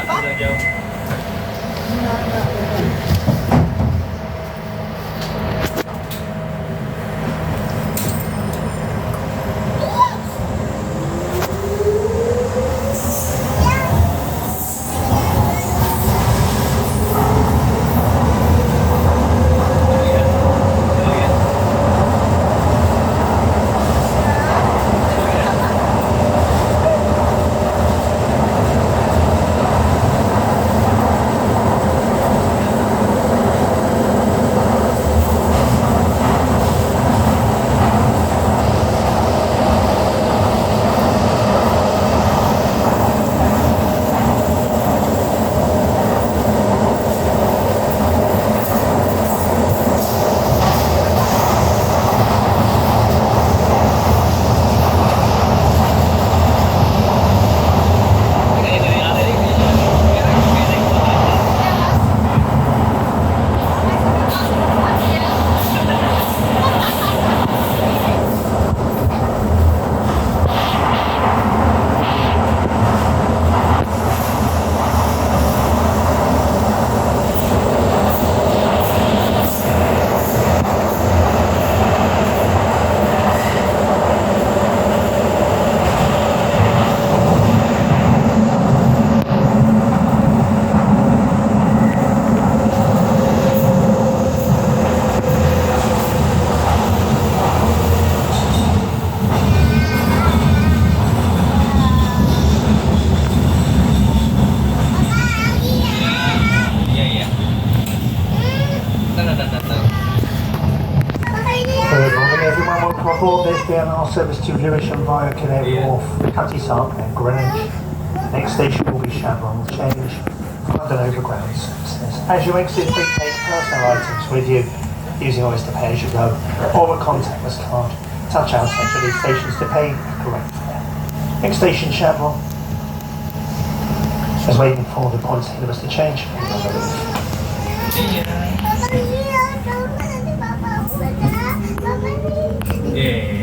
agak jauh. There's DLR service to Lewisham via Canary Wharf, Quay and Greenwich. Next station will be Shadwell Change, London Overground services. As you exit, please take personal items with you using Oyster Pay as you go, or a contactless card. Touch outside to these stations to pay a correct fare. Next station Shadwell. As waiting for the points ahead of us to change. Yeah.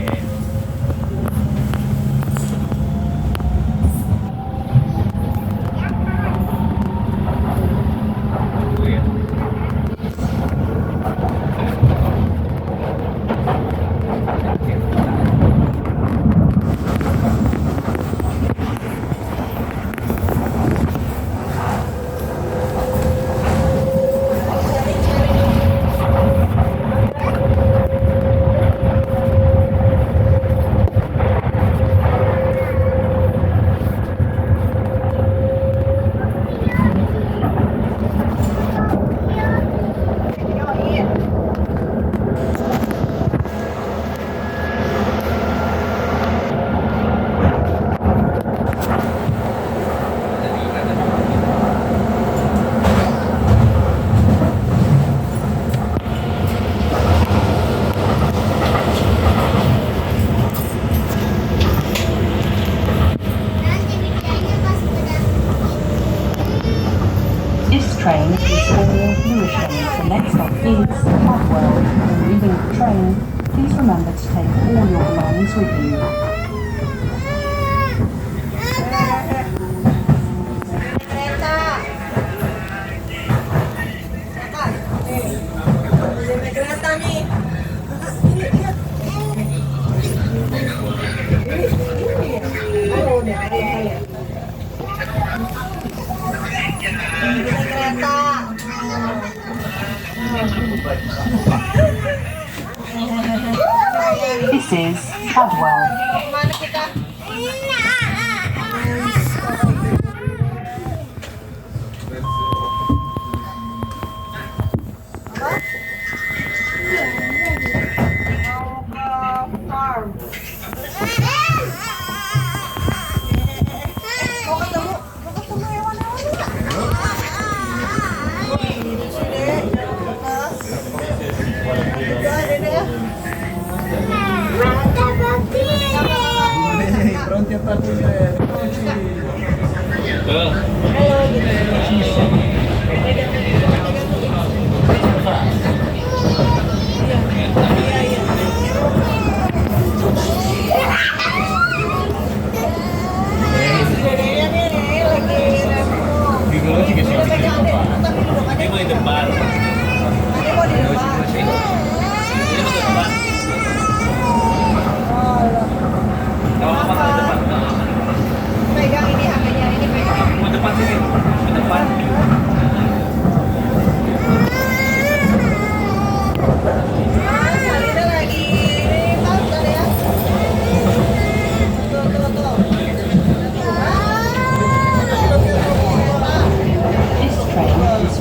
Train is for Lewisham. The next stop is Shadwell. When leaving the train, please remember to take all your belongings with you. This is Shadwell. Pronti a partire, pronti!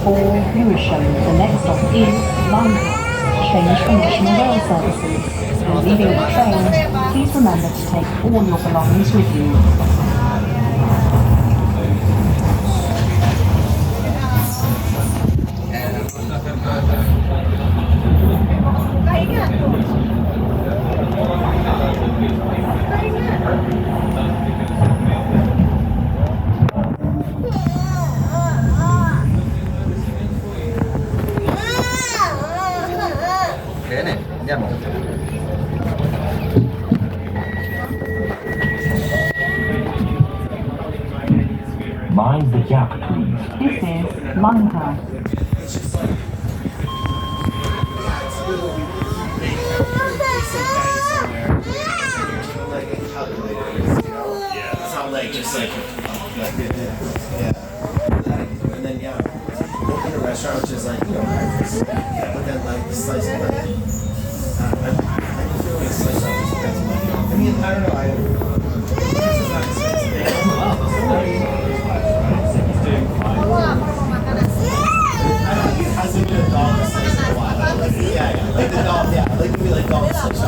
for Lewisham. The next stop is Limehouse. Change for National Rail services. When leaving the train, please remember to take all your belongings with you. Bene, andiamo. Mind the gap, please. This is Limehouse. It's not like just like yeah. And then open a restaurant which is like breakfast. But then like the slice of like I feel like slice of depends on money. I mean I don't know. This is not expensive. It hasn't been a dollar slice in a while. Yeah, like the dollar. Yeah, like maybe like dollar slice.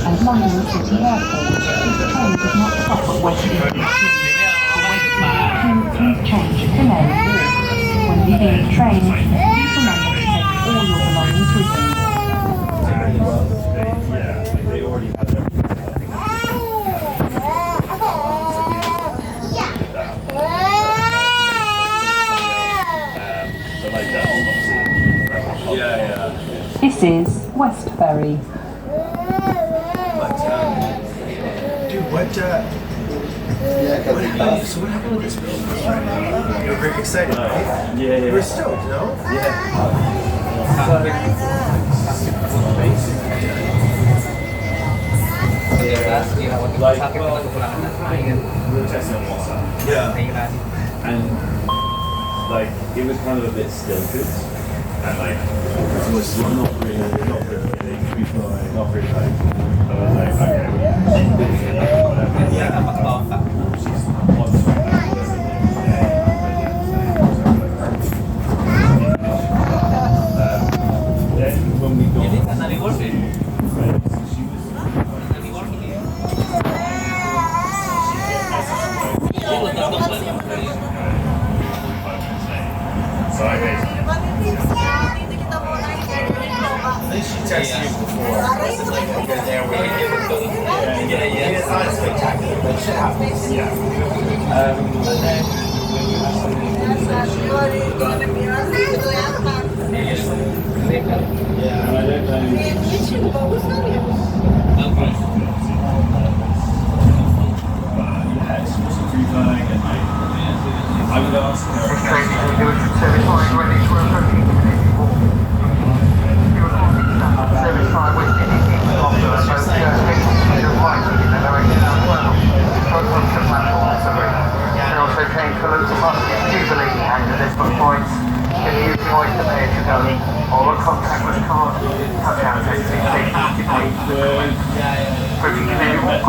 And London City Airport. This train does not stop at Wesferry Station. Please change at Canary Wharf. When leaving the train, please remember to take all your belongings with you. This is Westferry. So what happened with this building? You were very excited, right? Yeah. You were stoked, no? Yeah. And like it was kind of a bit stilted, and like it was not really not really like I was like okay. Then when we got so I basically She texted you before. It wasn't like you're there with it's not spectacular, but shit happens. yeah. Yeah. And I don't know. Yeah, she was free flying and like I would ask her. Service line ready for approaching Canary Wharf. Service line with any after both exits to the right in the direction as well. Both onto the platform and also change for local buses, Jubilee and Elizabeth points. Can you use the Oyster Pay as you go or a contactless card? Touch out at station approaching Canary Wharf.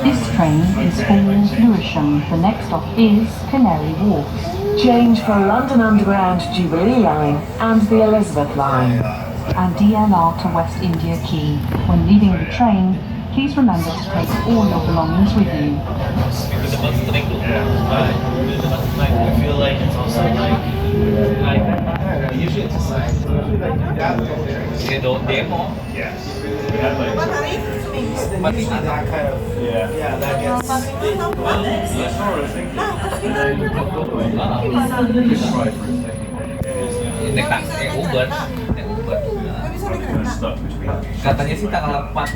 This train is for Lewisham. The next stop is Canary Wharf. Change for London Underground Jubilee Line and the Elizabeth Line. And DLR to West India Quay. When leaving the train, please remember to take all your belongings with you. I feel like it's also like usually it's just like Yes. We had like that kind of yeah. that gets That's what I was thinking. And then just try for a second. Naik Uber. Kind of stuck between. Katanya sih tanggal 4